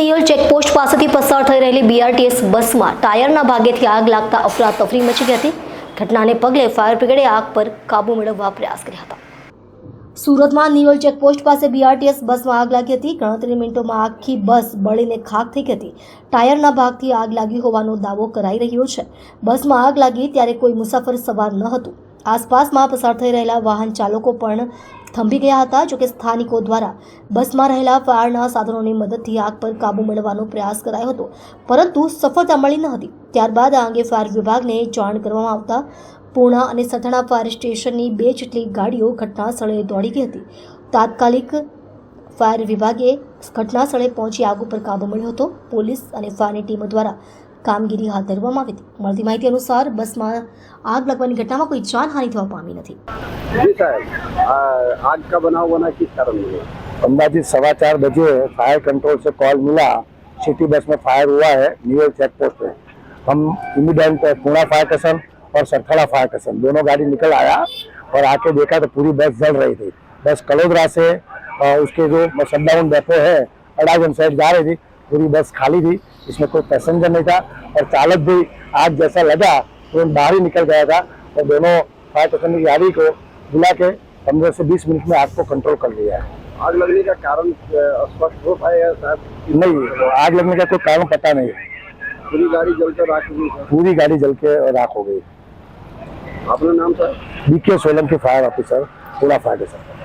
Niyol checkpost પાસેથી પસાર થઈ રહેલી બીઆરટીએસ બસમાં ટાયરના ભાગેથી આગ લાગતા અફરાતફરી મચી ગઈ હતી। ઘટનાને પગલે ફાયર બ્રિગેડે આગ પર કાબુ મેળવવા પ્રયાસ કર્યા હતા। સુરતમાં નિયોલ ચેકપોસ્ટ પાસે બીઆરટીએસ બસમાં આગ લાગી હતી। ગણતરી મિનિટોમાં આખી બસ બળીને ખાખ થઈ ગઈ હતી। ટાયરના ભાગથી આગ લાગી હોવાનો દાવો કરાઈ રહ્યો છે। બસમાં આગ લાગી ત્યારે કોઈ મુસાફર સવાર ન હતું। આસપાસમાં પસાર થઈ રહેલા વાહન ચાલકો પણ થંભી ગયા હતા। જોકે સ્થાનિકો દ્વારા બસમાં રહેલા ફાયરના સાધનોની મદદથી આગ પર કાબુ મેળવવાનો પ્રયાસ કરાયો હતો, પરંતુ સફળતા મળી ન હતી। ત્યારબાદ આ અંગે ફાયર વિભાગને જાણ કરવામાં આવતા પૂર્ણા અને સથાણા ફાયર સ્ટેશનની 2 જેટલી ગાડીઓ ઘટના સ્થળે દોડી ગઈ હતી। તાત્કાલિક ફાયર વિભાગે ઘટના સ્થળે પહોંચી આગ ઉપર કાબુ મેળવ્યો હતો। પોલીસ અને ફાયરની ટીમો દ્વારા કામગીરી હાથ ધરવામાં આવી હતી। મળતી માહિતી અનુસાર બસમાં આગ लगवानी घटनाમાં कोई जानहानि थवा पामी નથી। जी साहब, आग का बनाव बना किस कारण हुआ? अंदाजित 4:15 बजे फायर कंट्रोल से कॉल मिला, सिटी बस में फायर हुआ है नियोल चेक पोस्ट पे। हम इमीडिएट पूर्णा फायर स्टेशन और सरथड़ा फायर स्टेशन दोनों गाड़ी निकल आया और आके देखा तो पूरी बस जल रही थी। बस कलोदरा से उसके जो शटडाउन डेपो है अडाजन साइड जा रही थी, पूरी बस खाली थी, इसमें कोई पैसेंजर नहीं था और चालक भी आग जैसा लगा तो बाहर ही निकल गया था। और दोनों फायर स्टेशन की गाड़ी को बुला के 15 से 20 मिनट में आग को कंट्रोल कर लिया है। आग लगने का कारण स्पष्ट हो पाया साहब? नहीं, आग लगने का कोई कारण पता नहीं। पूरी गाड़ी जलकर राख हो गई सर? पूरी गाड़ी जल के राख हो गई। अपना नाम sir? B K Solanki fire officer, पूरा फायर स्टेशन।